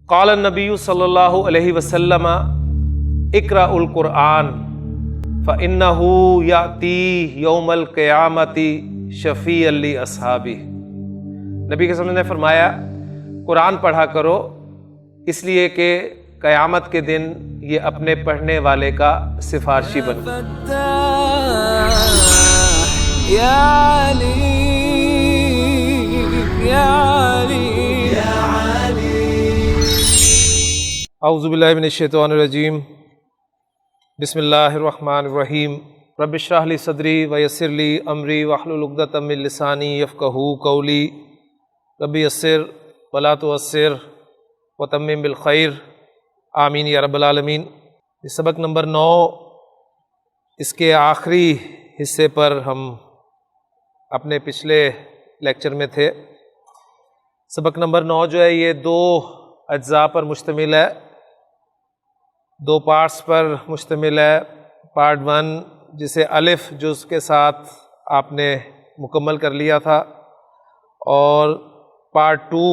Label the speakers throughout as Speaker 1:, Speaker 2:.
Speaker 1: قال النبی صلی اللہ علیہ وسلم اقرأ القرآن فإنه یأتی یوم القیامۃ شفیعا لاصحابہ۔ نبی کے نے فرمایا قرآن پڑھا کرو، اس لیے کہ قیامت کے دن یہ اپنے پڑھنے والے کا سفارشی بنے۔ اعوذ باللہ من الشیطان الرجیم، بسم اللہ الرحمن الرحیم۔ رب اشرح لی صدری ویسر لی امری واحلل عقدۃ من لسانی یفقہوا قولی، رب یسر ولا تعسر وتمم بالخیر، آمین یا رب العالمین۔ سبق نمبر 9، اس کے آخری حصے پر ہم اپنے پچھلے لیکچر میں تھے۔ سبق نمبر 9 جو ہے یہ 2 اجزاء پر مشتمل ہے، 2 پارٹس پر مشتمل ہے۔ پارٹ 1 جسے الف جز کے ساتھ آپ نے مکمل کر لیا تھا، اور پارٹ 2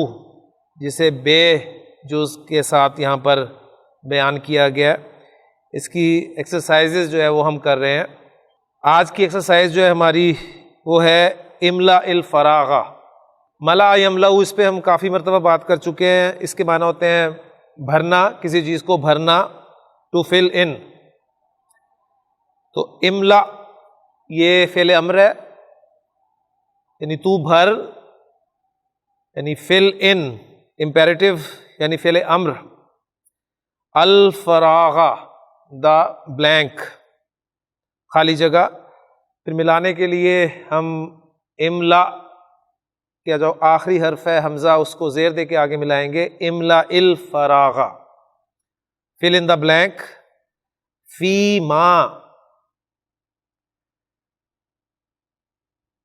Speaker 1: جسے بے جز کے ساتھ یہاں پر بیان کیا گیا۔ اس کی ایکسرسائزز جو ہے وہ ہم کر رہے ہیں۔ آج کی ایکسرسائز جو ہے ہماری وہ ہے املا الفراغ۔ ملا یملا، اس پہ ہم کافی مرتبہ بات کر چکے ہیں۔ اس کے معنی ہوتے ہیں بھرنا، کسی چیز کو بھرنا، ٹو فل ان۔ تو املا یہ فعل امر ہے، یعنی تو بھر، یعنی فل ان امپیریٹو یعنی فعل امر۔ الفراغ دا بلینک، خالی جگہ۔ پھر ملانے کے لیے ہم املا کیا جو آخری حرف ہے حمزہ، اس کو زیر دے کے آگے ملائیں گے، املا الفراغ، فل ان دا بلینک، فی ما۔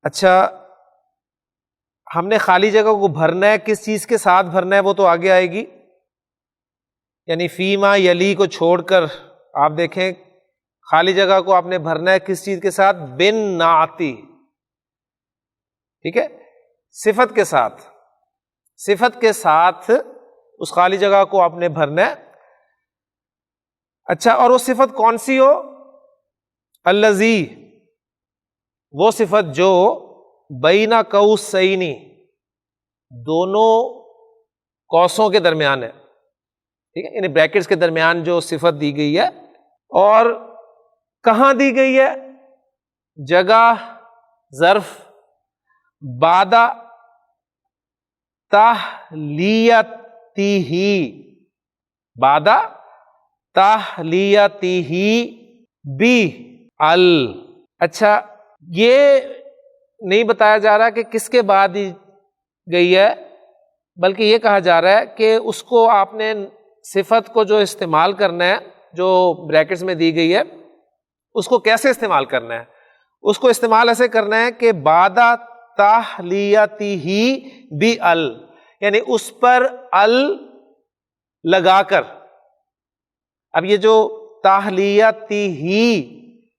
Speaker 1: اچھا، ہم نے خالی جگہ کو بھرنا ہے، کس چیز کے ساتھ بھرنا ہے وہ تو آگے آئے گی، یعنی فی ما یلی کو چھوڑ کر آپ دیکھیں خالی جگہ کو آپ نے بھرنا ہے کس چیز کے ساتھ؟ بن نعتی، ٹھیک ہے، صفت کے ساتھ۔ صفت کے ساتھ اس خالی جگہ کو آپ نے بھرنا ہے۔ اچھا، اور وہ صفت کون سی ہو؟ الذی، وہ صفت جو بین قوسین، دونوں قوسوں کے درمیان ہے، ٹھیک ہے، یعنی بریکٹس کے درمیان جو صفت دی گئی ہے۔ اور کہاں دی گئی ہے؟ جگہ، ظرف، بعد تحلیتہ، بعد تحلیتہ بی ال۔ اچھا، یہ نہیں بتایا جا رہا کہ کس کے بعد دی گئی ہے، بلکہ یہ کہا جا رہا ہے کہ اس کو آپ نے صفت کو جو استعمال کرنا ہے، جو بریکٹس میں دی گئی ہے، اس کو کیسے استعمال کرنا ہے؟ اس کو استعمال ایسے کرنا ہے کہ بعد تحلیتہ بی ال، یعنی اس پر ال لگا کر۔ اب یہ جو تحلیتہ،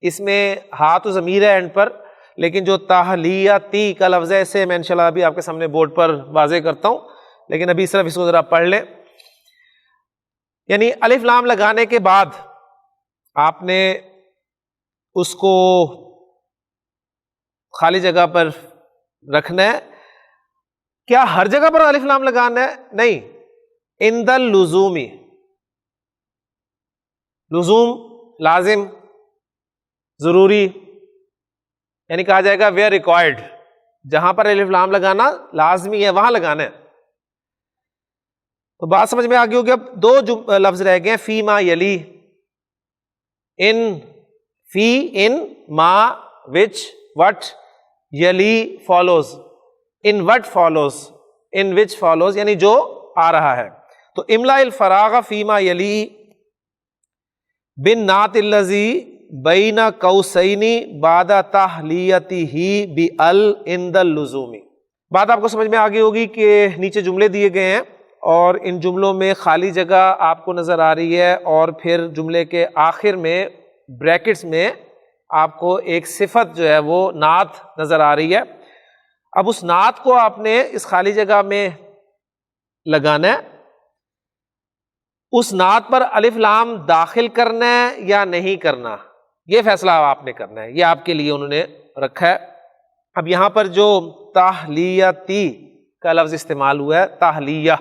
Speaker 1: اس میں ہا تو ضمیر ہے اینڈ پر، لیکن جو تحلیتہ کا لفظ ہے، اسے میں انشاءاللہ ابھی آپ کے سامنے بورڈ پر واضح کرتا ہوں، لیکن ابھی صرف اس کو ذرا پڑھ لیں۔ یعنی الف لام لگانے کے بعد آپ نے اس کو خالی جگہ پر رکھنا ہے۔ کیا ہر جگہ پر الف لام لگانا ہے؟ نہیں، عند اللزوم، لزوم، لازم، ضروری، یعنی کہا جائے گا ویئر ریکوائرڈ، جہاں پر الف لام لگانا لازمی ہے وہاں لگانا ہے۔ تو بات سمجھ میں آ گئی ہوگی۔ اب 2 لفظ رہ گئے ہیں، فی ما یلی، ان، فی ان ما وچ وٹ، یلی فالوز، ان وٹ فالوز، ان وچ فالوز، یعنی جو آ رہا ہے۔ تو املا الفراغ فی ما یلی بن نعت الذی بین قوسین بعد تحلیتہ بی ال عند اللزوم۔ بات آپ کو سمجھ میں آ گئی ہوگی کہ نیچے جملے دیے گئے ہیں، اور ان جملوں میں خالی جگہ آپ کو نظر آ رہی ہے، اور پھر جملے کے آخر میں بریکٹس میں آپ کو ایک صفت جو ہے وہ نعت نظر آ رہی ہے۔ اب اس نعت کو آپ نے اس خالی جگہ میں لگانا ہے، اس نعت پر الف لام داخل کرنا ہے یا نہیں کرنا، یہ فیصلہ آپ نے کرنا ہے، یہ آپ کے لیے انہوں نے رکھا ہے۔ اب یہاں پر جو تحلیتی کا لفظ استعمال ہوا ہے، تحلیہ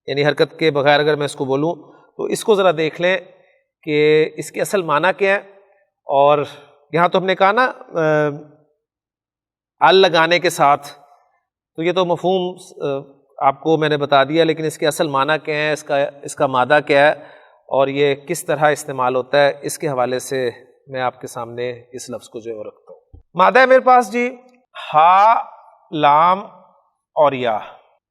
Speaker 1: یعنی حرکت کے بغیر اگر میں اس کو بولوں تو اس کو ذرا دیکھ لیں کہ اس کی اصل معنی کیا ہے۔ اور یہاں تو ہم نے کہا نا ال لگانے کے ساتھ، تو یہ تو مفہوم آپ کو میں نے بتا دیا، لیکن اس کے اصل معنی کیا ہے، اس کا مادہ کیا ہے اور یہ کس طرح استعمال ہوتا ہے، اس کے حوالے سے میں آپ کے سامنے اس لفظ کو جو رکھتا ہوں۔ مادہ ہے میرے پاس جی ہا، لام اور یا۔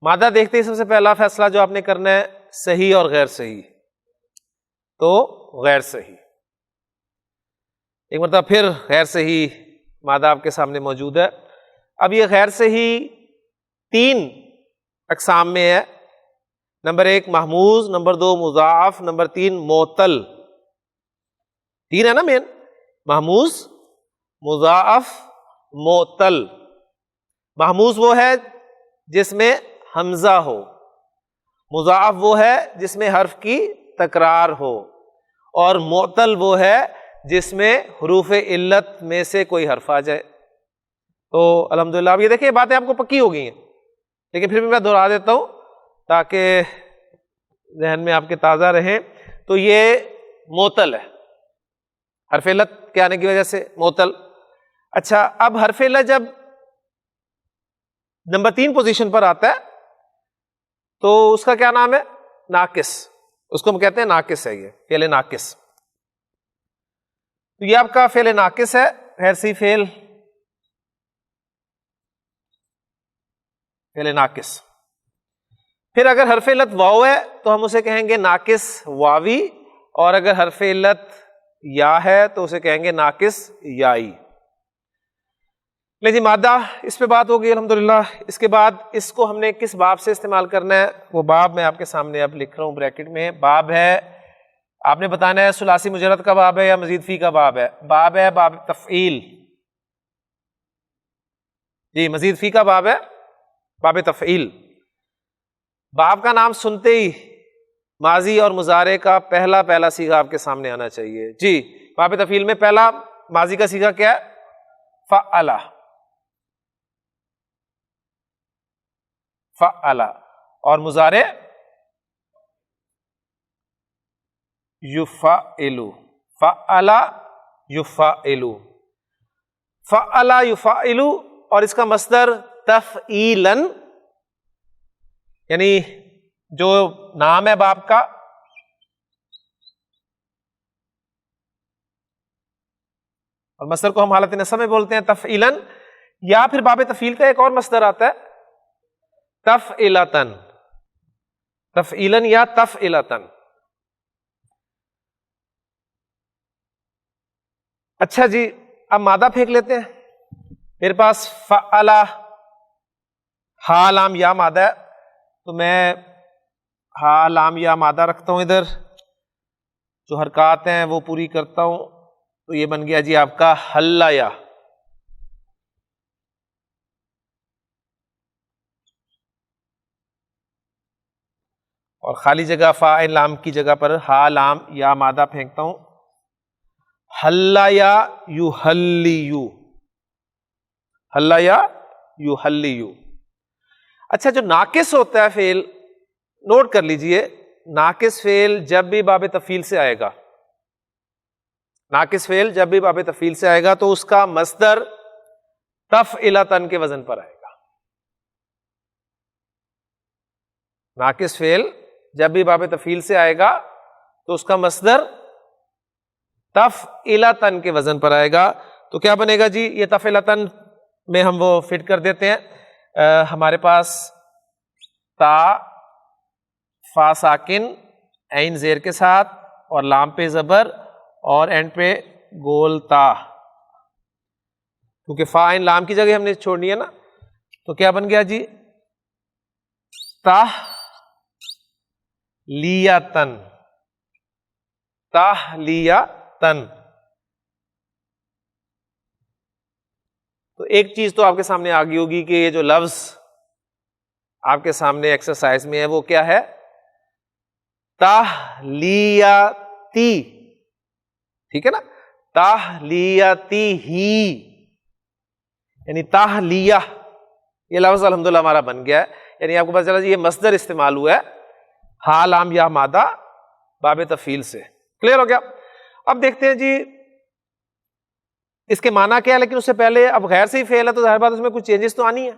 Speaker 1: مادہ دیکھتے ہی سب سے پہلا فیصلہ جو آپ نے کرنا ہے صحیح اور غیر صحیح، تو غیر صحیح۔ ایک مرتبہ پھر غیر صحیح مادہ آپ کے سامنے موجود ہے۔ اب یہ غیر صحیح 3 اقسام میں ہے، نمبر 1 محموز، نمبر 2 مضاعف، نمبر 3 معطل۔ 3 ہے نا مین، محموز، مضاعف، معطل۔ محموز وہ ہے جس میں حمزہ ہو، مضاعف وہ ہے جس میں حرف کی تکرار ہو، اور معطل وہ ہے جس میں حروف علت میں سے کوئی حرف آ جائے۔ تو الحمدللہ اب یہ دیکھیں یہ باتیں آپ کو پکی ہو گئی ہیں، لیکن پھر بھی میں دہرا دیتا ہوں تاکہ ذہن میں آپ کے تازہ رہیں۔ تو یہ معطل ہے، حرف علت کے آنے کی وجہ سے معطل۔ اچھا، اب حرف علت جب نمبر 3 پوزیشن پر آتا ہے تو اس کا کیا نام ہے؟ ناقص۔ اس کو ہم کہتے ہیں ناقص ہے، یہ فعل ناقص۔ تو یہ آپ کا فعل ناقص ہے، غیر صحیح فعل ناقص۔ پھر اگر حرف علت واو ہے تو ہم اسے کہیں گے ناقص واوی، اور اگر حرف علت یا ہے تو اسے کہیں گے ناقص یائی۔ لیکن مادہ اس پہ بات ہوگی الحمدللہ۔ اس کے بعد اس کو ہم نے کس باب سے استعمال کرنا ہے، وہ باب میں آپ کے سامنے اب لکھ رہا ہوں بریکٹ میں۔ باب ہے، آپ نے بتانا ہے ثلاثی مجرد کا باب ہے یا مزید فی کا باب ہے۔ باب ہے باب تفعیل، جی مزید فی کا باب ہے باب تفعیل۔ باب کا نام سنتے ہی ماضی اور مضارع کا پہلا صیغہ آپ کے سامنے آنا چاہیے۔ جی باب تفعیل میں پہلا ماضی کا صیغہ کیا ہے؟ فعلا، فعلا، اور مضارع یفعلو، فعلا یفعلو، فعلا یفعلو، اور اس کا مصدر تفعیلاً، یعنی جو نام ہے باب کا اور مصدر کو ہم حالت نصب میں بولتے ہیں تفعیلاً، یا پھر باب تفعیل کا ایک اور مصدر آتا ہے تفعیلتاً، تفعیلاً یا تفعیلتاً۔ اچھا جی، اب مادہ پھینک لیتے ہیں۔ میرے پاس فعلا ہا لام یا مادہ ہے، تو میں ہا لام یا مادہ رکھتا ہوں ادھر، جو حرکات ہیں وہ پوری کرتا ہوں، تو یہ بن گیا جی آپ کا حلیا۔ اور خالی جگہ فا لام کی جگہ پر ہا لام یا مادہ پھینکتا ہوں، حلیا یحلیو، حلیا یحلیو۔ اچھا، جو ناقص ہوتا ہے فعل، نوٹ کر لیجئے، ناقص فعل جب بھی باب تفعیل سے آئے گا، ناقص فعل جب بھی باب تفعیل سے آئے گا تو اس کا مصدر تفعیلتاً کے وزن پر آئے گا۔ ناقص فعل جب بھی باب تفعیل سے آئے گا تو اس کا مصدر تفعیلتاً کے وزن پر آئے گا۔ تو کیا بنے گا جی؟ یہ تفعیلتاً میں ہم وہ فٹ کر دیتے ہیں۔ ہمارے پاس تا، فا ساکن، عین زیر کے ساتھ، اور لام پہ زبر، اور اینڈ پہ گول تا، کیونکہ فا عین لام کی جگہ ہم نے چھوڑنی ہے نا، تو کیا بن گیا جی؟ تحلیتاً، تحلیتاً۔ تو ایک چیز تو آپ کے سامنے آ گئی ہوگی کہ یہ جو لفظ آپ کے سامنے ایکسرسائز میں ہے وہ کیا ہے؟ تہلیتی، ٹھیک ہے نا، تہلیتی ہی، یعنی تہلیہ، یہ لفظ الحمدللہ ہمارا بن گیا ہے، یعنی آپ کو پتا چلا جی یہ مصدر استعمال ہوا ہے حال عام یا مادہ باب تفعیل سے. کلیئر ہو گیا؟ اب دیکھتے ہیں جی اس کے معنی کیا ہے، لیکن اس سے پہلے اب غیر سے ہی فعل ہے تو ظاہر بات اس میں کچھ چینجز تو آنی ہے.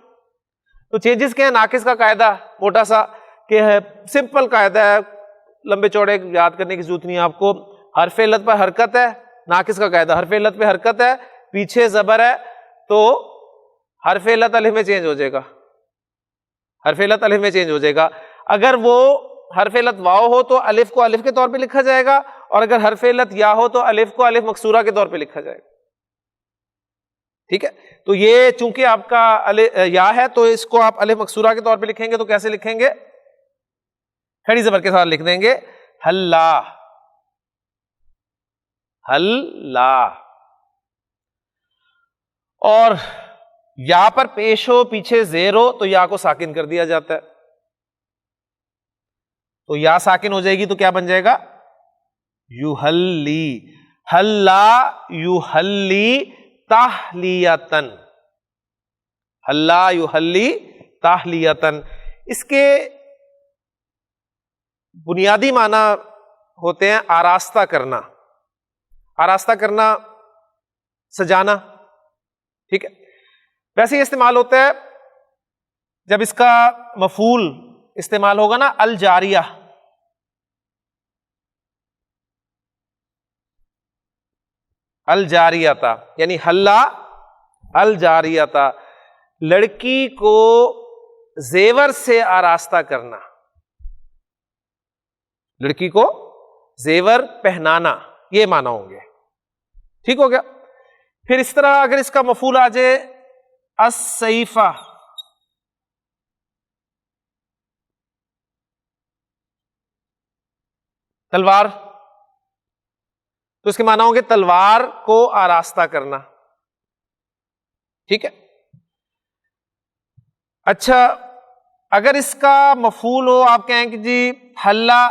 Speaker 1: تو چینجز کیا ہے؟ ناقص کا قاعدہ موٹا سا کہ ہے، سمپل قاعدہ ہے، لمبے چوڑے یاد کرنے کی ضرورت نہیں ہے آپ کو. حرف علت پر حرکت ہے، ناقص کا قاعدہ، حرف علت پہ حرکت ہے، پیچھے زبر ہے تو حرف علت الف میں چینج ہو جائے گا، حرف علت الف میں چینج ہو جائے گا. اگر وہ حرف علت واو ہو تو الف کو الف کے طور پہ لکھا جائے گا، اور اگر حرف علت یا ہو تو الف کو الف مکسورہ کے طور پہ لکھا جائے گا. ٹھیک ہے، تو یہ چونکہ آپ کا یا ہے تو اس کو آپ الف مکسورہ کے طور پہ لکھیں گے تو کیسے لکھیں گے؟ کھڑی زبر کے ساتھ لکھ دیں گے حلا، حلا. اور یا پر پیش ہو، پیچھے زیر ہو تو یا کو ساکن کر دیا جاتا ہے، تو یا ساکن ہو جائے گی تو کیا بن جائے گا؟ یحلی، حلا یحلی تحلیتن، حلا یحلی تحلیتن. اس کے بنیادی معنی ہوتے ہیں آراستہ کرنا، آراستہ کرنا، سجانا. ٹھیک ہے، ویسے یہ استعمال ہوتا ہے جب اس کا مفعول استعمال ہوگا نا، الجاریہ، الجاریتا، یعنی حلا الجاریتا، لڑکی کو زیور سے آراستہ کرنا، لڑکی کو زیور پہنانا، یہ معنی ہوں گے. ٹھیک ہو گیا؟ پھر اس طرح اگر اس کا مفعول آ جائے السیفہ، تلوار، تو اس کے معنی ہوں گے تلوار کو آراستہ کرنا. ٹھیک ہے، اچھا اگر اس کا مفعول ہو، آپ کہیں کہ جی حلا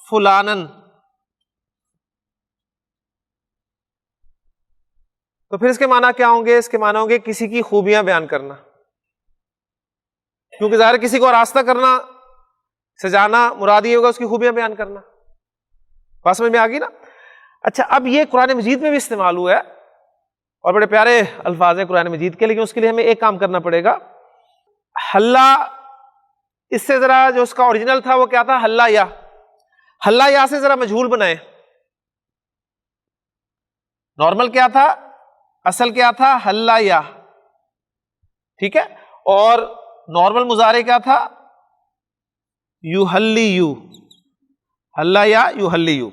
Speaker 1: فلانن، تو پھر اس کے معنی کیا ہوں گے؟ اس کے معنی ہوں گے کسی کی خوبیاں بیان کرنا، کیونکہ ظاہر کسی کو آراستہ کرنا، سجانا، مراد یہ ہوگا اس کی خوبیاں بیان کرنا. بات سمجھ میں آ گئی نا؟ اچھا اب یہ قرآن مجید میں بھی استعمال ہوا ہے اور بڑے پیارے الفاظ ہیں قرآن مجید کے، لیکن اس کے لیے ہمیں ایک کام کرنا پڑے گا. حلا، اس سے ذرا جو اس کا اوریجنل تھا وہ کیا تھا؟ حلا یا، حلا یا سے ذرا مجہول بنائیں. نارمل کیا تھا؟ اصل کیا تھا؟ حلا یا. ٹھیک ہے، اور نارمل مضارع کیا تھا؟ یحلیو، حلا یا یحلیو.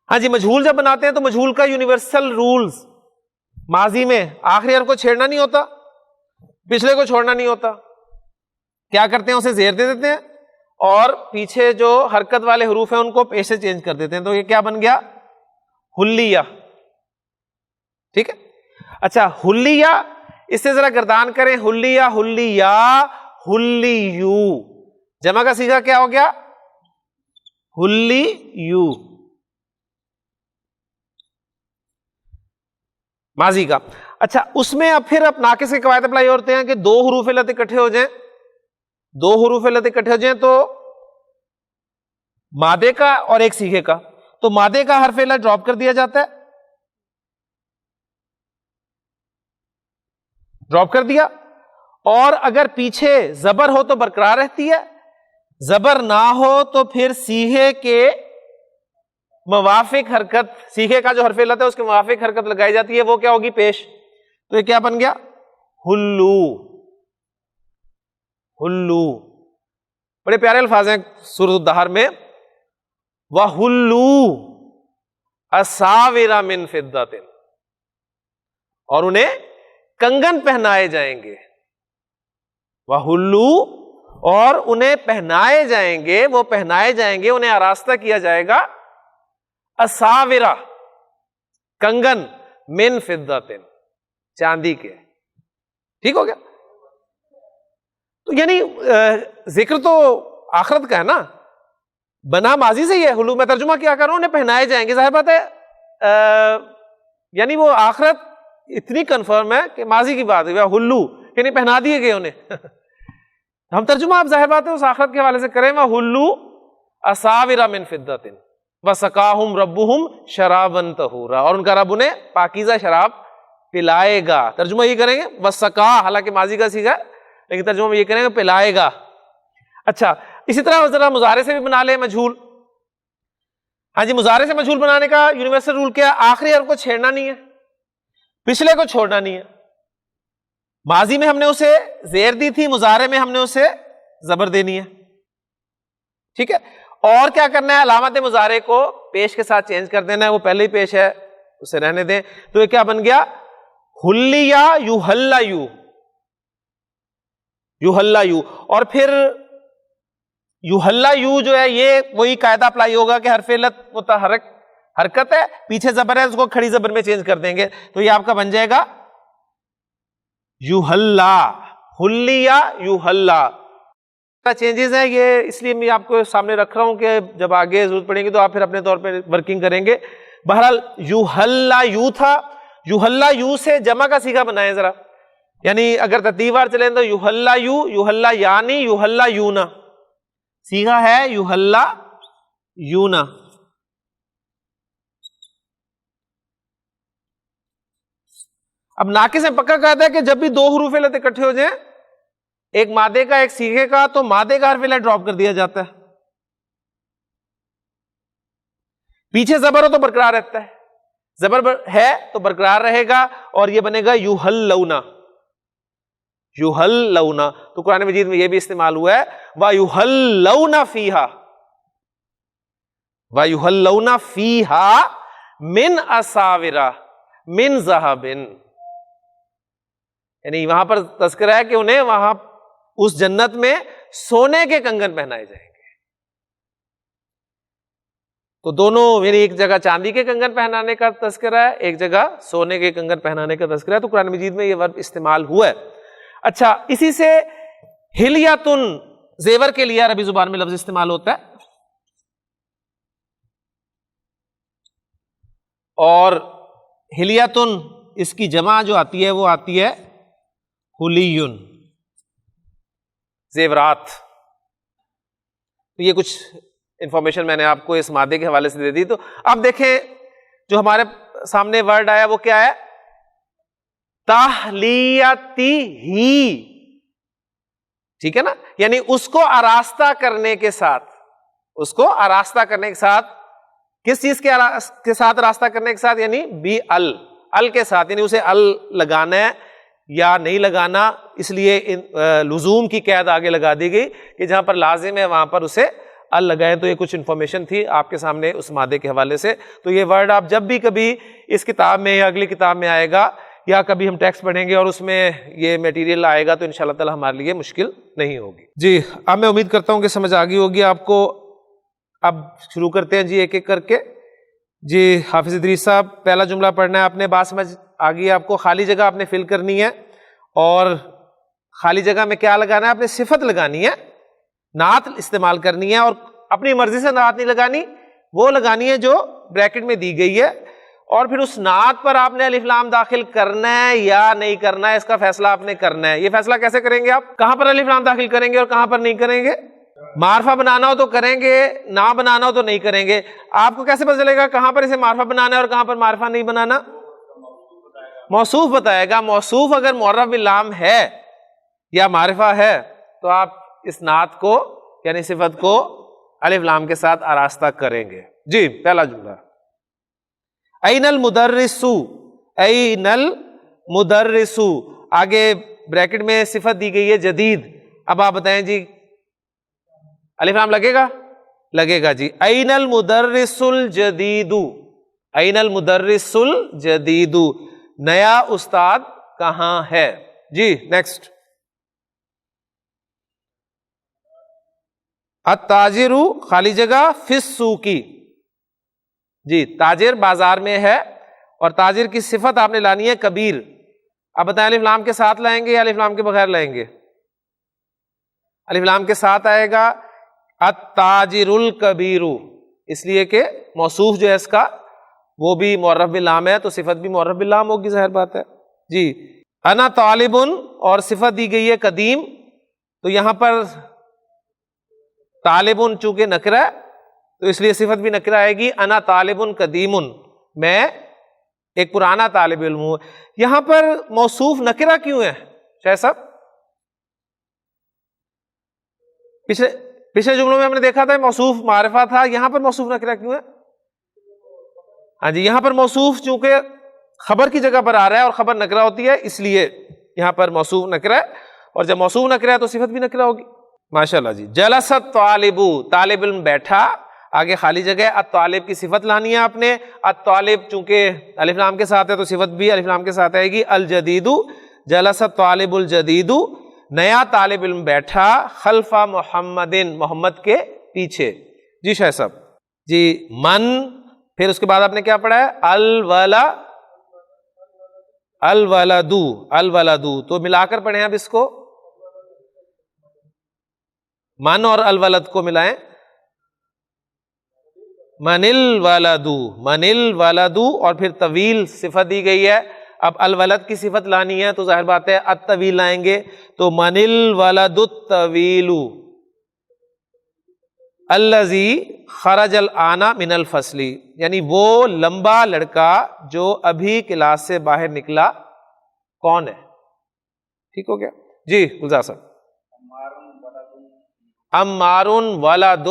Speaker 1: ہاں جی، مجہول جب بناتے ہیں تو مجہول کا یونیورسل رولز، ماضی میں آخری حرف کو چھیڑنا نہیں ہوتا، پچھلے کو چھوڑنا نہیں ہوتا. کیا کرتے ہیں؟ اسے زیر دے دیتے ہیں اور پیچھے جو حرکت والے حروف ہیں ان کو پیش سے چینج کر دیتے ہیں، تو یہ کیا بن گیا؟ حلیہ. ٹھیک ہے، اچھا حلیہ، اس سے ذرا گردان کریں، حلیہ، حلیہ، حلیو، جمع کا صیغہ کیا ہو گیا؟ حلیو، ماضی کا. اچھا اس میں اب پھر ناقص کے قواعد اپلائی ہوتے ہیں کہ دو حروف علت اکٹھے ہو جائیں، دو حروف علت اکٹھے ہو جائیں تو مادے کا اور ایک صیغے کا، تو مادے کا حرف علت ڈراپ کر دیا جاتا ہے، ڈراپ کر دیا، اور اگر پیچھے زبر ہو تو برقرار رہتی ہے، زبر نہ ہو تو پھر صیغے کے موافق حرکت، صیغے کا جو حرف علت ہے اس کے موافق حرکت لگائی جاتی ہے، وہ کیا ہوگی؟ پیش. تو یہ کیا بن گیا؟ حلو، حلو. بڑے پیارے الفاظ ہیں سورۃ الدہر میں، وَحُلُّوا أَسَاوِرَ مِن فِضَّةٍ، اور انہیں کنگن پہنائے جائیں گے. وَحُلُّوا، اور انہیں پہنائے جائیں گے، وہ پہنائے جائیں گے، انہیں آراستہ کیا جائے گا، اساورہ، کنگن، من فضۃ، چاندی کے. ٹھیک ہو گیا؟ تو یعنی ذکر تو آخرت کا ہے نا، بنا ماضی سے ہی ہے، حلو میں ترجمہ کیا کر رہا ہوں، انہیں پہنائے جائیں گے، ظاہر بات ہے یعنی وہ آخرت اتنی کنفرم ہے کہ ماضی کی بات ہے، حلو یعنی پہنا دیے گئے انہیں ہم ترجمہ آپ ظاہر بات ہے اس آخرت کے حوالے سے کریں، وَحُلُّوا أَسَاوِرَ مِن فِضَّةٍ وَسَقَاهُمْ رَبُّهُمْ شَرَابًا طَهُورًا، اور ان کا رب انہیں پاکیزہ شراب پلائے گا. ترجمہ یہ کریں گے وَسَقَا، حالانکہ ماضی کا صیغہ ہے لیکن ترجمہ میں یہ کریں گے پلائے گا. اچھا اسی طرح ذرا مضارع سے بھی بنا لیں مجہول. ہاں جی، مضارع سے مجہول بنانے کا یونیورسل رول کیا ہے؟ آخری حرف کو چھیڑنا نہیں ہے، پچھلے کو چھوڑنا نہیں ہے. ماضی میں ہم نے اسے زیر دی تھی، مضارع میں ہم نے اسے زبر دینی ہے. ٹھیک ہے، اور کیا کرنا ہے؟ علامت مضارع کو پیش کے ساتھ چینج کر دینا ہے، وہ پہلے ہی پیش ہے اسے رہنے دیں. تو یہ کیا بن گیا؟ حلیا یحلیو، یحلیو. اور پھر یحلیو جو ہے یہ وہی قاعدہ اپلائی ہوگا کہ حرف علت متحرک حرکت ہے، پیچھے زبر ہے، اس کو کھڑی زبر میں چینج کر دیں گے. تو یہ آپ کا بن جائے گا یحلا، حلیا یحلا. چینجز ہیں یہ اس لیے میں آپ کو سامنے رکھ رہا ہوں کہ جب آگے ضرورت پڑے گی تو آپ پھر اپنے طور پہ ورکنگ کریں گے. بہرحال یحلا یو تھا، یحلا یو سے جمع کا صیغہ بنائیں ذرا، یعنی اگر ترتیب وار چلیں تو یحلا یو، یحلا یعنی، یحلا یونا. صیغہ ہے یحلا یونا. اب ناقص میں پکا قاعدہ ہے کہ جب بھی دو حروف علت اکٹھے ہو جائیں، ایک مادے کا ایک صیغے کا، تو مادے کا حرف علت ڈراپ کر دیا جاتا ہے. پیچھے زبر ہو تو برقرار رہتا ہے، زبر ہے تو برقرار رہے گا، اور یہ بنے گا یحلونا، یحلونا. تو قرآن مجید میں یہ بھی استعمال ہوا ہے وَيُحَلَّوْنَ فِيهَا، وَيُحَلَّوْنَ فِيهَا مِنْ أَسَاوِرَ مِنْ ذَهَبٍ. یعنی وہاں پر تذکرہ ہے کہ انہیں وہاں اس جنت میں سونے کے کنگن پہنائے جائیں گے. تو دونوں یعنی ایک جگہ چاندی کے کنگن پہنانے کا تذکرہ ہے، ایک جگہ سونے کے کنگن پہنانے کا تذکرہ ہے. تو قرآن مجید میں یہ ورب استعمال ہوا ہے. اچھا اسی سے ہلیاتن، زیور کے لیے عربی زبان میں لفظ استعمال ہوتا ہے، اور ہلیاتن اس کی جمع جو آتی ہے وہ آتی ہے حلیون، زیورات. تو یہ کچھ انفارمیشن میں نے آپ کو اس مادے کے حوالے سے دے دی. تو اب دیکھیں جو ہمارے سامنے ورڈ آیا وہ کیا ہے؟ تحلیتی ہی. ٹھیک ہے نا، یعنی اس کو آراستہ کرنے کے ساتھ، اس کو آراستہ کرنے کے ساتھ، کس چیز کے ساتھ آراستہ کرنے کے ساتھ؟ یعنی بی ال کے ساتھ، یعنی اسے ال لگانا ہے یا نہیں لگانا. اس لیے لزوم کی قید آگے لگا دی گئی کہ جہاں پر لازم ہے وہاں پر اسے ال لگائیں. تو یہ کچھ انفارمیشن تھی آپ کے سامنے اس مادے کے حوالے سے. تو یہ ورڈ آپ جب بھی کبھی اس کتاب میں یا اگلی کتاب میں آئے گا، یا کبھی ہم ٹیکسٹ پڑھیں گے اور اس میں یہ میٹیریل آئے گا، تو انشاءاللہ تعالی ہمارے لیے مشکل نہیں ہوگی. جی اب میں امید کرتا ہوں کہ سمجھ آ گئی ہوگی آپ کو. اب شروع کرتے ہیں جی ایک ایک کر کے. جی حافظ ادریس صاحب پہلا جملہ پڑھنا ہے آپ نے، بات سمجھ آ گئی آپ کو. خالی جگہ آپ نے فل کرنی ہے، اور خالی جگہ میں کیا لگانا ہے؟ آپ نے صفت لگانی ہے، نعت استعمال کرنی ہے، اور اپنی مرضی سے نعت نہیں لگانی، وہ لگانی ہے جو بریکٹ میں دی گئی ہے. اور پھر اس نعت پر آپ نے الف لام داخل کرنا ہے یا نہیں کرنا ہے، اس کا فیصلہ آپ نے کرنا ہے. یہ فیصلہ کیسے کریں گے؟ آپ کہاں پر الف لام داخل کریں گے اور کہاں پر نہیں کریں گے؟ معرفہ بنانا ہو تو کریں گے، نہ بنانا ہو تو نہیں کریں گے. آپ کو کیسے پتہ چلے گا کہاں پر اسے معرفہ بنانا ہے اور کہاں پر معرفہ نہیں بنانا؟ موصوف بتائے گا. موصوف اگر معرف باللام ہے یا معرفہ ہے تو آپ اس نعت کو یعنی صفت کو الف لام کے ساتھ آراستہ کریں گے. جی پہلا جملہ، این المدرس، این المدرس. آگے بریکٹ میں صفت دی گئی ہے جدید. اب آپ بتائیں جی الف لام لگے گا؟ لگے گا. جی این المدرس الجدید، این المدرس الجدید، نیا استاد کہاں ہے؟ جی نیکسٹ. التاجر، خالی جگہ، فی السوق. جی تاجر بازار میں ہے، اور تاجر کی صفت آپ نے لانی ہے کبیر. اب بتائیں الف لام کے ساتھ لائیں گے یا الف لام کے بغیر لائیں گے؟ الف لام کے ساتھ آئے گا. التاجر الکبیر، اس لیے کہ موصوف جو ہے اس کا وہ بھی معرف باللام ہے، تو صفت بھی معرف باللام ہوگی، ظاہر بات ہے جی۔ انا طالب، اور صفت دی گئی ہے قدیم، تو یہاں پر طالب چونکہ نکرہ ہے تو اس لیے صفت بھی نکرہ آئے گی، انا طالب قدیم، میں ایک پرانا طالب علم ہوں۔ یہاں پر موصوف نکرہ کیوں ہے شاہ صاحب؟ پچھلے جملوں میں ہم نے دیکھا تھا موصوف معرفہ تھا، یہاں پر موصوف نکرہ کیوں ہے؟ ہاں جی، یہاں پر موصوف چونکہ خبر کی جگہ پر آ رہا ہے اور خبر نکرہ ہوتی ہے، اس لیے یہاں پر موصوف نکرہ ہے، اور جب موصوف نکرہ ہے تو صفت بھی نکرہ ہوگی۔ ماشاءاللہ جی۔ جلس الطالب، طالب علم بیٹھا، آگے خالی جگہ ہے، الطالب کی صفت لانی ہے آپ نے، الطالب چونکہ الف لام کے ساتھ ہے تو صفت بھی الف لام کے ساتھ آئے گی۔ الجدید، جلس الطالب الجدید، نیا طالب علم بیٹھا، خلف محمد، محمد کے پیچھے۔ جی شاہ صاحب جی۔ من، پھر اس کے بعد آپ نے کیا پڑھا ہے؟ الولد، الولد، تو ملا کر پڑھیں اب اس کو، من اور الولد کو ملائیں، من الولد، من الولد، اور پھر طویل صفت دی گئی ہے، اب الولد کی صفت لانی ہے تو ظاہر بات ہے الطویل لائیں گے، تو من الولد الطویل الذی خرج الآن من الفصل، یعنی وہ لمبا لڑکا جو ابھی کلاس سے باہر نکلا کون ہے؟ ٹھیک ہو گیا جی گلزار صاحب۔ عمار ولد،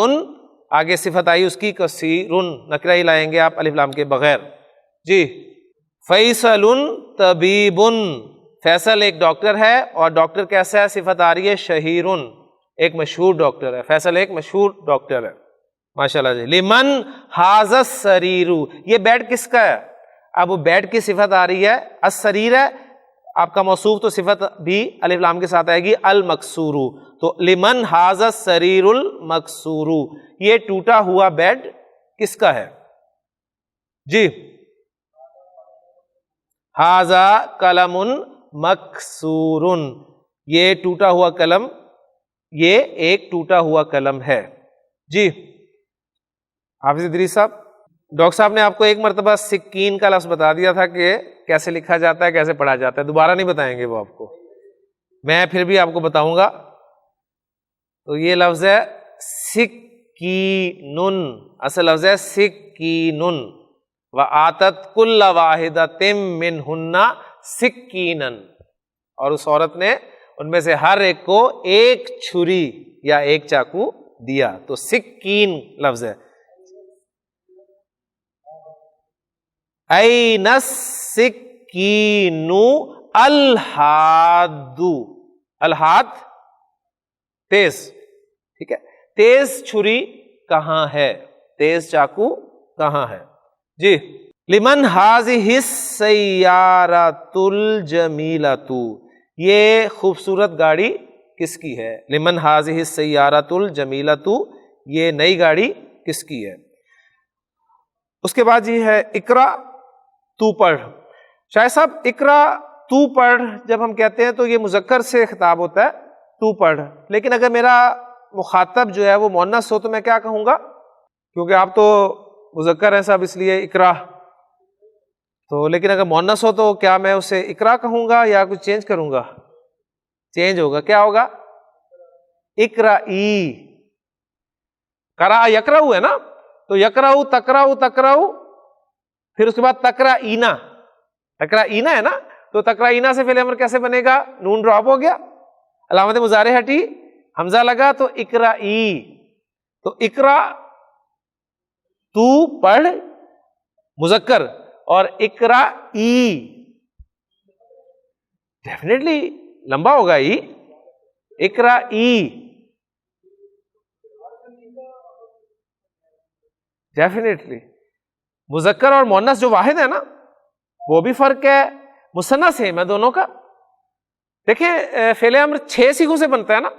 Speaker 1: آگے صفت آئی اس کی کثیر، نکرہ ہی لائیں گے آپ الف لام کے بغیر جی۔ فیصل طبیب، فیصل ایک ڈاکٹر ہے، اور ڈاکٹر کیسا ہے؟ صفت آ رہی ہے شہیر، ایک مشہور ڈاکٹر ہے، فیصل ایک مشہور ڈاکٹر ہے، ماشاءاللہ جی۔ لمن ھذا السریر، یہ بیڈ کس کا ہے؟ اب وہ بیڈ کی صفت آ رہی ہے السریر ہے، آپ کا موصوف تو صفت بھی الف لام کے ساتھ آئے گی المکسور، تو لمن ھذا السریر المکسور، یہ ٹوٹا ہوا بیڈ کس کا ہے؟ جی۔ ھذا قلم مکسور، یہ ٹوٹا ہوا قلم، یہ ایک ٹوٹا ہوا قلم ہے جی۔ حافظ ادریس صاحب، ڈاکٹر صاحب نے آپ کو ایک مرتبہ سکین کا لفظ بتا دیا تھا کہ کیسے لکھا جاتا ہے، کیسے پڑھا جاتا ہے، دوبارہ نہیں بتائیں گے وہ آپ کو، میں پھر بھی آپ کو بتاؤں گا۔ تو یہ لفظ ہے سکین، اصل لفظ ہے سکین، وآتت کل واحدۃ منہن سکینا، اور اس عورت نے ان میں سے ہر ایک کو ایک چھری یا ایک چاقو دیا، تو سکین لفظ ہے۔ این السکین الحاد، الحاد تیز، ٹھیک ہے، تیز چھری کہاں ہے، تیز چاقو کہاں ہے جی۔ لمن ھذہ السیارۃ الجمیلۃ، یہ خوبصورت گاڑی کس کی ہے؟ لمن ھذہ السیارۃ الجمیلۃ، یہ نئی گاڑی کس کی ہے؟ اس کے بعد یہ ہے اقرا تو پڑھ۔ شاہ صاحب اقرا تو پڑھ جب ہم کہتے ہیں تو یہ مذکر سے خطاب ہوتا ہے، تو پڑھ، لیکن اگر میرا مخاطب جو ہے وہ مؤنث ہو تو میں کیا کہوں گا؟ کیونکہ آپ تو مذکر ہیں صاحب، اس لیے اقرا، تو لیکن اگر مؤنث ہو تو کیا میں اسے اقرا کہوں گا یا کچھ چینج کروں گا؟ چینج ہوگا، کیا ہوگا؟ اقرائی، قرأ یقرأ ہے نا، تو یقرأ تقرأ تقرأ، پھر اس کے بعد تقرأینا، تقرأینا ہے نا، تو تقرأینا سے فعل امر کیسے بنے گا؟ نون ڈراپ ہو گیا، علامت مضارع ہٹی، حمزہ لگا، تو اقرائی، تو اقرا تو پڑھ مذکر، اور اقرائی ڈیفینیٹلی لمبا ہوگا ای، اقرائی ڈیفینیٹلی، مذکر اور مؤنث جو واحد ہے نا وہ بھی فرق ہے، مثنیٰ سیم ہے دونوں کا۔ دیکھیں فعل امر 6 صیغوں سے بنتا ہے نا،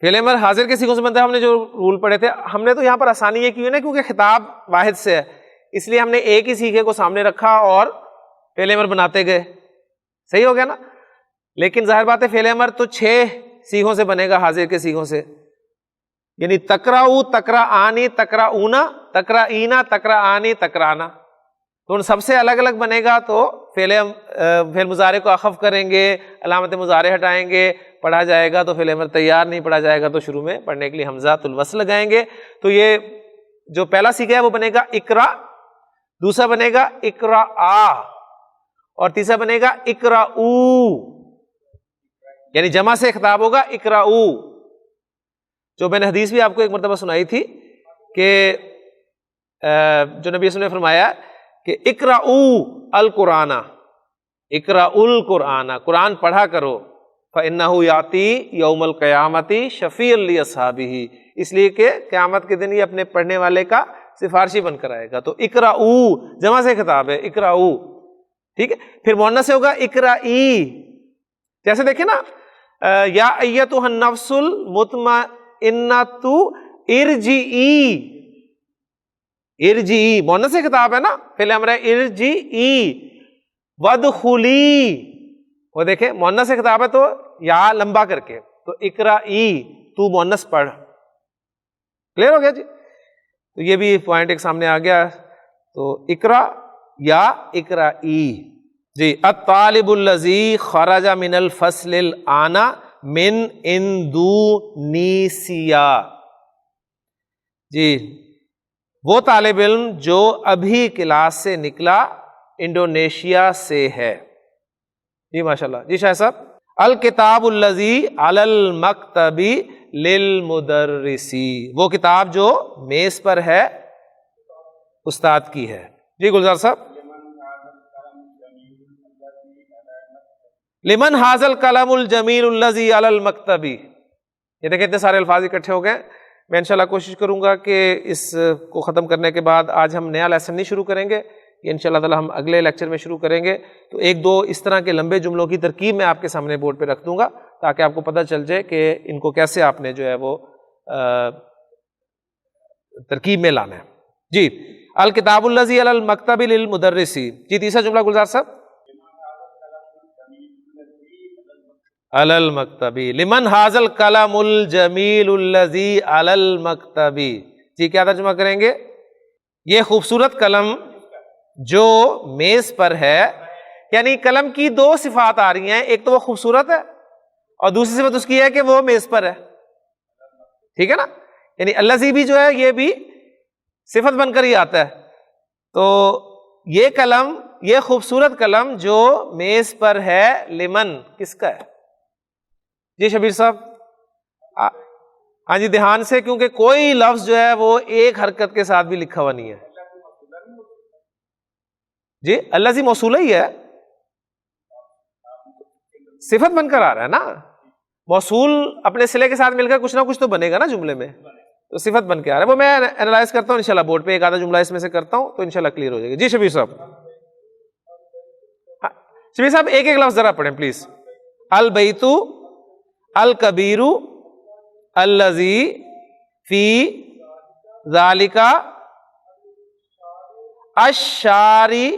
Speaker 1: فعل امر حاضر کے صیغوں سے بنتا ہے، ہم نے جو رول پڑھے تھے، ہم نے تو یہاں پر آسانی یہ کی ہے نا کیونکہ خطاب واحد سے ہے، اس لیے ہم نے ایک ہی صیغے کو سامنے رکھا اور فعل امر بناتے گئے، صحیح ہو گیا نا۔ لیکن ظاہر بات ہے فعل امر تو 6 صیغوں سے بنے گا حاضر کے صیغوں سے، یعنی تقرأو، تقرأانی، تقرأونا، تقرأینا، تقرأانی، تقرأنا، تو ان سب سے الگ الگ بنے گا تو فعل مضارع کو اخف کریں گے، علامت مضارع ہٹائیں گے، پڑھا جائے گا تو فعل امر تیار، نہیں پڑھا جائے گا تو شروع میں پڑھنے کے لیے حمزۃ الوصل لگائیں گے. تو یہ جو پہلا سیکھا ہے وہ بنے گا اقرا، دوسرا بنے گا اقرا، اور تیسرا بنے گا اقرأو، یعنی جمع سے خطاب ہوگا اقرأو. جو میں نے حدیث بھی آپ کو ایک مرتبہ سنائی تھی کہ جو نبی صلی اللہ علیہ وسلم نے فرمایا کہ اقرأو القرآن، اقرأوا القرآن، قرآن پڑھا کرو، فإنہ یاتی یوم القیامۃ شفیعا لأصحابہ، اس لیے کہ قیامت کے دن یہ اپنے پڑھنے والے کا سفارشی بن کر آئے گا. تو اقرأو جمع سے خطاب ہے، اقرأو، ٹھیک ہے. پھر مؤنث سے ہوگا اقرئی، جیسے دیکھیں نا یا ایتھا النفس المطمئنۃ ارجعی، ارجعی مؤنث سے خطاب ہے نا، پہلے امر ہے ارجعی وادخلی، وہ دیکھیں مؤنث سے خطاب ہے تو یا لمبا کر کے، تو اقرئی تو مؤنث پڑھ. کلیئر ہو گیا جی؟ تو یہ بھی پوائنٹ ایک سامنے آ گیا. تو اقرا یا اقرئی جی. الطالب الذی خرج من الفصل الآن من اندونیسیا، جی وہ طالب علم جو ابھی کلاس سے نکلا انڈونیشیا سے ہے. جی ماشاءاللہ. جی شاہ صاحب. الکتاب الذی علی المکتب للمدرسی، وہ کتاب جو میز پر ہے استاد کی ہے. جی گلزار صاحب. لمن ھذا القلم الجمیل الذی علی المکتب، یہ دیکھیں اتنے سارے الفاظ اکٹھے ہو گئے. میں انشاءاللہ کوشش کروں گا کہ اس کو ختم کرنے کے بعد آج ہم نیا لیسن نہیں شروع کریں گے، یہ انشاءاللہ تعالی ہم اگلے لیکچر میں شروع کریں گے. تو ایک دو اس طرح کے لمبے جملوں کی ترکیب میں آپ کے سامنے بورڈ پہ رکھ دوں گا تاکہ آپ کو پتہ چل جائے کہ ان کو کیسے آپ نے جو ہے وہ ترکیب میں لانا ہے. جی الکتاب الذی علی المکتب للمدرسی. جی تیسرا جملہ گلزار صاحب. علی المکتب، لمن ھذا القلم الجمیل الذی علی المکتب. جی کیا ترجمہ کریں گے؟ یہ خوبصورت قلم جو میز پر ہے، یعنی قلم کی دو صفات آ رہی ہیں، ایک تو وہ خوبصورت ہے اور دوسری صفت اس کی ہے کہ وہ میز پر ہے. ٹھیک ہے نا؟ یعنی الذی بھی جو ہے یہ بھی صفت بن کر ہی آتا ہے. تو یہ قلم، یہ خوبصورت قلم جو میز پر ہے، لمن کس کا ہے؟ جی شبیر صاحب. ہاں جی دھیان سے، کیونکہ کوئی لفظ جو ہے وہ ایک حرکت کے ساتھ بھی لکھا ہوا نہیں ہے. جی الذی موصولہ ہی ہے، صفت بن کر آ رہا ہے نا. موصول اپنے صلے کے ساتھ مل کر کچھ نہ کچھ تو بنے گا نا جملے میں، تو صفت بن کے آ رہا ہے. وہ میں اینالائز کرتا ہوں انشاءاللہ بورڈ پہ، ایک آدھا جملہ اس میں سے کرتا ہوں تو انشاءاللہ کلیئر ہو جائے گا. جی شبیر صاحب. شبیر صاحب ایک ایک لفظ ذرا پڑھیں پلیز. البیت الکبیر الذی فی ذالک الشاری،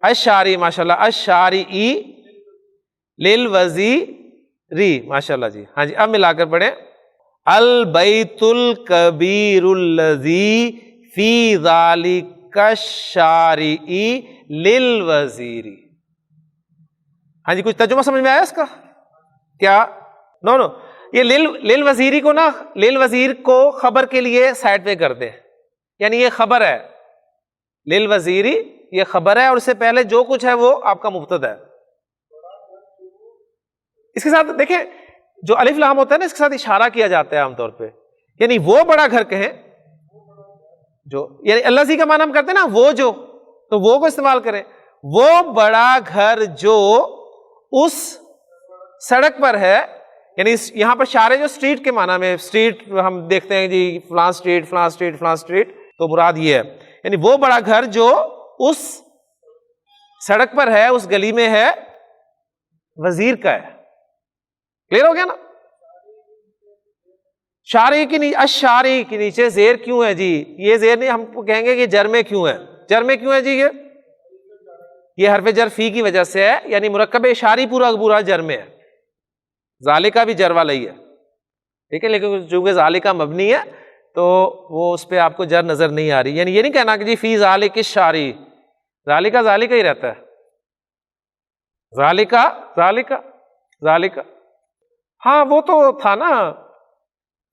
Speaker 1: الشاری ماشاءاللہ، الشارعی للوزیری ماشاءاللہ. جی ہاں جی اب ملا کر پڑھیں. البیت الکبیر الذی فی ذالک الشارعی للوزیری. ہاں جی کچھ ترجمہ سمجھ میں آیا اس کا؟ کیا نو یہ للوزیری کو نا، للوزیر کو خبر کے لیے سائڈ پہ کر دیں، یعنی یہ خبر ہے، للوزیری یہ خبر ہے اور اس سے پہلے جو کچھ ہے وہ آپ کا مبتدا ہے. اس کے ساتھ دیکھیں جو الف لام ہوتا ہے نا، اس کے ساتھ اشارہ کیا جاتا ہے عام طور پہ، یعنی وہ بڑا گھر کہیں جو، یعنی الذی کا معنی ہم کرتے ہیں نا وہ جو، تو وہ کو استعمال کریں. وہ بڑا گھر جو اس سڑک پر ہے، یعنی یہاں پر شارع جو اسٹریٹ کے معنی میں، اسٹریٹ ہم دیکھتے ہیں جی فلاں اسٹریٹ فلاں اسٹریٹ فلاں اسٹریٹ، تو مراد یہ ہے یعنی وہ بڑا گھر جو اس سڑک پر ہے، اس گلی میں ہے، وزیر کا ہے. کلیئر ہو گیا نا؟ شارع کے نیچے، اشارع کے نیچے زیر کیوں ہے جی؟ یہ زیر نہیں، ہم کہیں گے کہ جر میں کیوں ہے. جر میں کیوں ہے جی؟ یہ حرف جر فی کی وجہ سے ہے، یعنی مرکب اشاری پورا پورا جر میں ہے. ذالکہ بھی جر والا ہی ہے، ٹھیک ہے، لیکن چونکہ ذالکہ مبنی ہے تو وہ اس پہ آپ کو جر نظر نہیں آ رہی، یعنی یہ نہیں کہنا کہ جی فی ذالک الشاری، ذالکہ ذالکہ ہی رہتا ہے، ذالکہ ذالکہ ذالکہ، ہاں وہ تو تھا نا،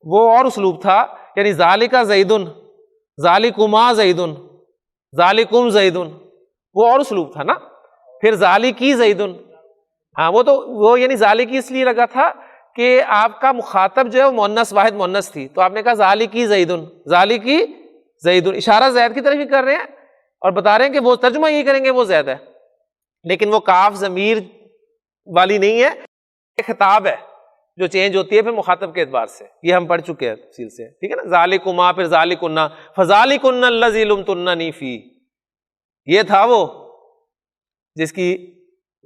Speaker 1: وہ اور اسلوب تھا، یعنی ذالکہ زیدن، ذالکما زیدن، ذالکم زیدن، وہ اور اسلوب تھا نا. پھر ذالکی زیدن، ہاں وہ یعنی ذالکی اس لیے لگا تھا کہ آپ کا مخاطب جو ہے وہ مؤنث واحد مؤنث تھی، تو آپ نے کہا ذالکی زیدن، ذالکی زیدن، اشارہ زید کی طرف ہی کر رہے ہیں اور بتا رہے ہیں کہ وہ ترجمہ یہ کریں گے وہ زید ہے، لیکن وہ کاف ضمیر والی نہیں ہے، ایک خطاب ہے جو چینج ہوتی ہے پھر مخاطب کے اعتبار سے، یہ ہم پڑھ چکے ہیں تفصیل سے، ٹھیک ہے نا. ذالکما، پھر ذالکن، فذالکن الذی لمتننی فیہ، یہ تھا وہ جس کی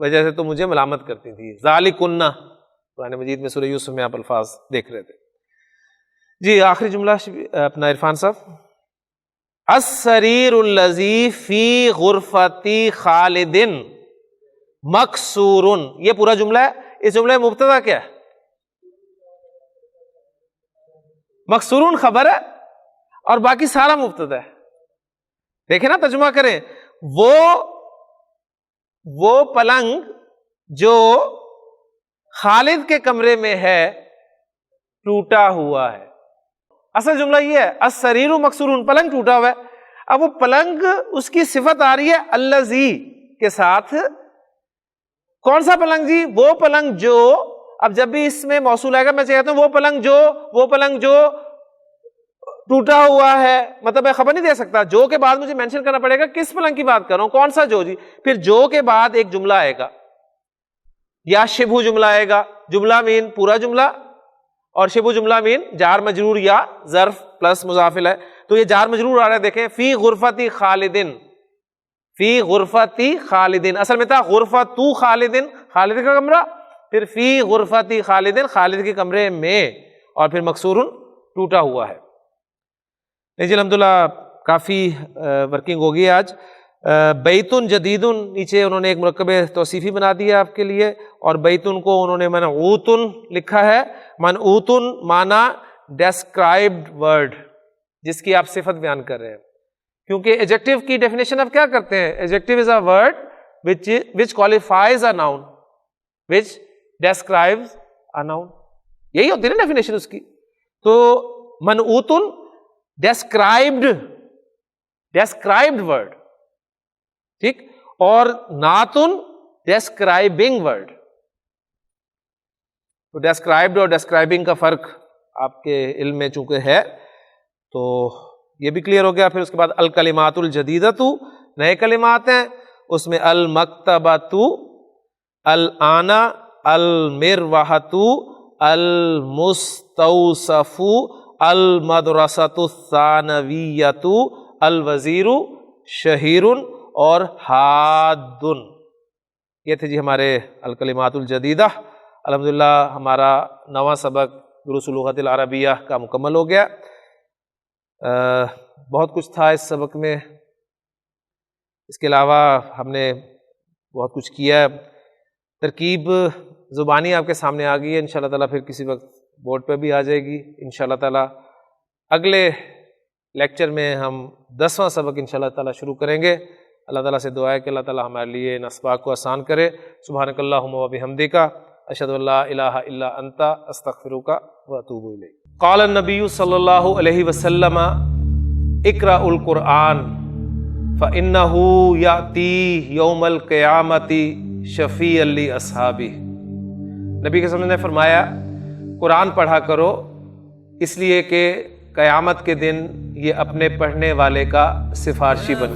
Speaker 1: وجہ سے تو مجھے ملامت کرتی تھی. ذالکن، قرآن مجید میں سورہ یوسف میں آپ الفاظ دیکھ رہے تھے. جی آخری جملہ اپنا عرفان صاحب. السریر الذی فی غرفۃ خالد مکسور، یہ پورا جملہ ہے. اس جملے میں مبتدا کیا ہے؟ مکسورون خبر ہے اور باقی سارا مبتدا ہے. دیکھیں نا، ترجمہ کریں. وہ پلنگ جو خالد کے کمرے میں ہے ٹوٹا ہوا ہے. اصل جملہ یہ ہے السریر مکسورون، پلنگ ٹوٹا ہوا ہے. اب وہ پلنگ اس کی صفت آ رہی ہے الذی کے ساتھ. کون سا پلنگ جی؟ وہ پلنگ جو، اب جب بھی اس میں موصول آئے گا میں چاہتا ہوں وہ پلنگ جو ٹوٹا ہوا ہے، مطلب میں خبر نہیں دے سکتا، جو کے بعد مجھے مینشن کرنا پڑے گا کس پلنگ کی بات کر رہا ہوں، کون سا جو جی. پھر جو کے بعد ایک جملہ آئے گا یا شبہ جملہ آئے گا. جملہ مین پورا جملہ اور شبہ جملہ مین جار مجرور یا ظرف پلس مضاف الیہ. تو یہ جار مجرور آ رہا ہے، دیکھیں فی غرفۃ خالدن، فی غرفۃ خالدن، اصل میں تھا غرفۃ خالدن، خالد کا کمرہ، پھر فی غرفۃ خالدن، خالد کے کمرے میں، اور پھر مکسورن ٹوٹا ہوا ہے. نہیں جی الحمدللہ کافی ورکنگ ہوگی آج. بیتن جدیدن نیچے انہوں نے ایک مرکب توصیفی بنا دیا آپ کے لیے، اور بیتن کو انہوں نے منعوتن لکھا ہے. منعوتن معنی ڈیسکرائبڈ ورڈ، جس کی آپ صفت بیان کر رہے ہیں، کیونکہ ایڈجیکٹو کی ڈیفینیشن آپ کیا کرتے ہیں؟ Adjective is a word which qualifies a noun which describes a noun، یہی ہوتی ہے نا ڈیفینیشن اس کی. تو منعوتن ڈیسکرائبڈ ورڈ، ٹھیک، اور نعتن ڈیسکرائبنگ ورڈ. تو ڈیسکرائبڈ اور ڈیسکرائبنگ کا فرق آپ کے علم میں چونکہ ہے تو یہ بھی کلیئر ہو گیا. پھر اس کے بعد الکلمات الجدیدۃ، نئے کلمات ہیں، اس میں المکتبۃ، الانا، المروحۃ، المستوصف، المدرسۃ الثانویۃ، الوزیر، شہیر اور حاد. یہ تھے جی ہمارے الکلمات الجدیدہ. الحمدللہ ہمارا 9واں سبق دروس اللغۃ العربیہ کا مکمل ہو گیا. بہت کچھ تھا اس سبق میں، اس کے علاوہ ہم نے بہت کچھ کیا. ترکیب زبانی آپ کے سامنے آ گئی ہے، انشاءاللہ تعالیٰ پھر کسی وقت بورڈ پہ بھی آ جائے گی انشاءاللہ تعالیٰ. اگلے لیکچر میں ہم 10واں سبق انشاءاللہ تعالیٰ شروع کریں گے. اللہ تعالیٰ سے دعا ہے کہ اللہ تعالیٰ ہمارے لیے ان اسباق کو آسان کرے. سبحانک اللہم و بحمدک، اشہد ان لا الہ الا انت، استغفرک و اتوب الیک. قال النبی صلی اللہ علیہ وسلم اقرأ القرآن فإنہ یأتی یوم القیامۃ شفیعا لأصحابہ. نبی کے وسلم نے فرمایا قرآن پڑھا کرو، اس لیے کہ قیامت کے دن یہ اپنے پڑھنے والے کا سفارشی بن